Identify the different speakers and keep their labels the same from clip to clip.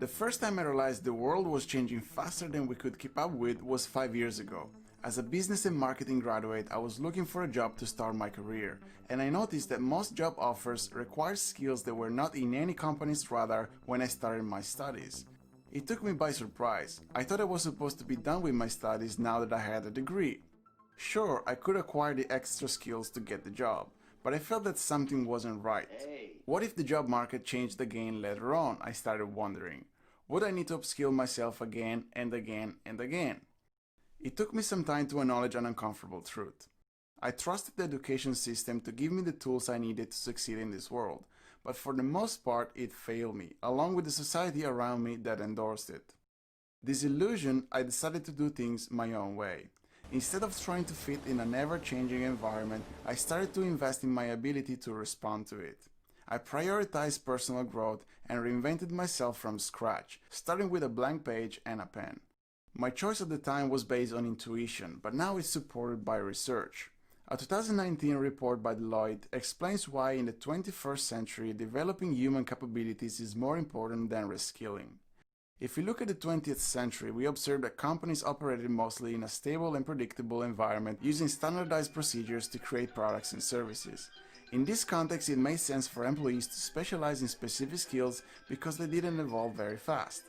Speaker 1: The first time I realized the world was changing faster than we could keep up with was 5 years ago. As a business and marketing graduate, I was looking for a job to start my career, and I noticed that most job offers require skills that were not in any company's radar when I started my studies. It took me by surprise. I thought I was supposed to be done with my studies now that I had a degree. Sure, I could acquire the extra skills to get the job, but I felt that something wasn't right. What if the job market changed again later on? I started wondering. Would I need to upskill myself again and again and again? It took me some time to acknowledge an uncomfortable truth. I trusted the education system to give me the tools I needed to succeed in this world, but for the most part it failed me, along with the society around me that endorsed it. Disillusioned, I decided to do things my own way. Instead of trying to fit in an ever-changing environment, I started to invest in my ability to respond to it. I prioritized personal growth and reinvented myself from scratch, starting with a blank page and a pen. My choice at the time was based on intuition, but now it's supported by research. A 2019 report by Deloitte explains why in the 21st century developing human capabilities is more important than reskilling. If we look at the 20th century, we observe that companies operated mostly in a stable and predictable environment using standardized procedures to create products and services. In this context, it made sense for employees to specialize in specific skills because they didn't evolve very fast.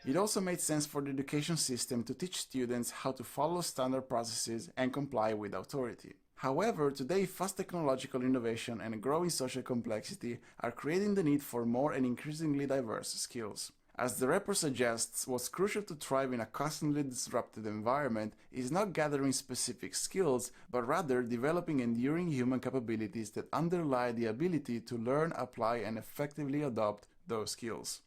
Speaker 1: It also made sense for the education system to teach students how to follow standard processes and comply with authority. However, today fast technological innovation and growing social complexity are creating the need for more and increasingly diverse skills. As the report suggests, what's crucial to thrive in a constantly disrupted environment is not gathering specific skills, but rather developing enduring human capabilities that underlie the ability to learn, apply, and effectively adopt those skills.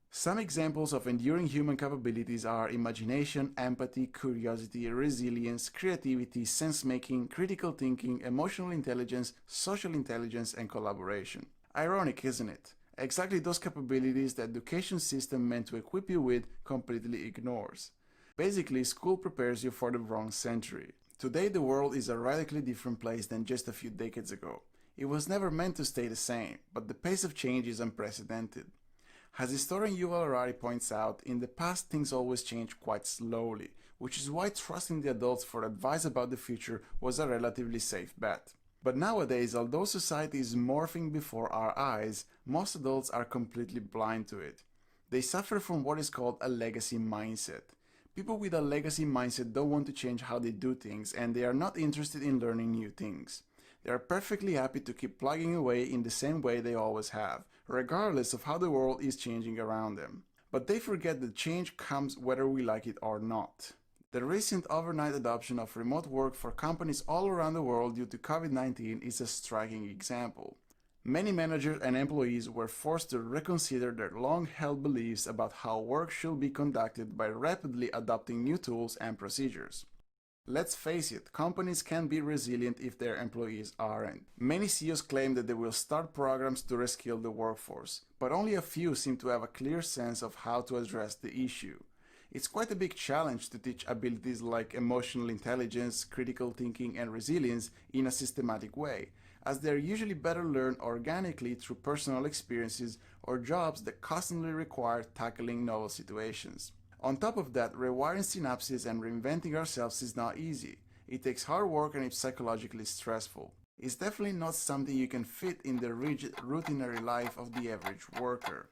Speaker 1: Some examples of enduring human capabilities are imagination, empathy, curiosity, resilience, creativity, sense-making, critical thinking, emotional intelligence, social intelligence, and collaboration. Ironic, isn't it? Exactly those capabilities the education system meant to equip you with completely ignores. Basically, school prepares you for the wrong century. Today the world is a radically different place than just a few decades ago. It was never meant to stay the same, but the pace of change is unprecedented. As historian Yuval Harari points out, in the past things always change quite slowly, which is why trusting the adults for advice about the future was a relatively safe bet. But nowadays, although society is morphing before our eyes, most adults are completely blind to it. They suffer from what is called a legacy mindset. People with a legacy mindset don't want to change how they do things, and they are not interested in learning new things. They are perfectly happy to keep plugging away in the same way they always have, regardless of how the world is changing around them. But they forget that change comes whether we like it or not. The recent overnight adoption of remote work for companies all around the world due to COVID-19 is a striking example. Many managers and employees were forced to reconsider their long-held beliefs about how work should be conducted by rapidly adopting new tools and procedures. Let's face it, companies can be resilient if their employees aren't. Many CEOs claim that they will start programs to reskill the workforce, but only a few seem to have a clear sense of how to address the issue. It's quite a big challenge to teach abilities like emotional intelligence, critical thinking, and resilience in a systematic way, as they are usually better learned organically through personal experiences or jobs that constantly require tackling novel situations. On top of that, rewiring synapses and reinventing ourselves is not easy. It takes hard work and it's psychologically stressful. It's definitely not something you can fit in the rigid, routinary life of the average worker.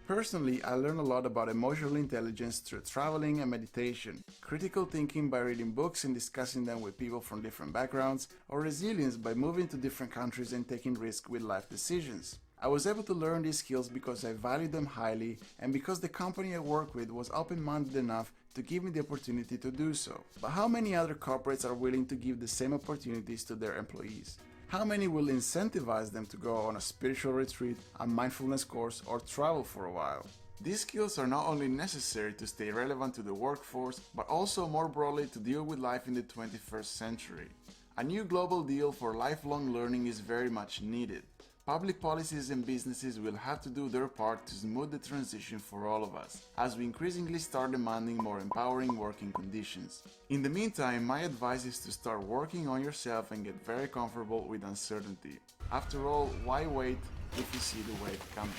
Speaker 1: Personally, I learned a lot about emotional intelligence through traveling and meditation, critical thinking by reading books and discussing them with people from different backgrounds, or resilience by moving to different countries and taking risks with life decisions. I was able to learn these skills because I valued them highly and because the company I work with was open-minded enough to give me the opportunity to do so. But how many other corporates are willing to give the same opportunities to their employees? How many will incentivize them to go on a spiritual retreat, a mindfulness course, or travel for a while? These skills are not only necessary to stay relevant to the workforce, but also more broadly to deal with life in the 21st century. A new global deal for lifelong learning is very much needed. Public policies and businesses will have to do their part to smooth the transition for all of us, as we increasingly start demanding more empowering working conditions. In the meantime, my advice is to start working on yourself and get very comfortable with uncertainty. After all, why wait if you see the wave coming?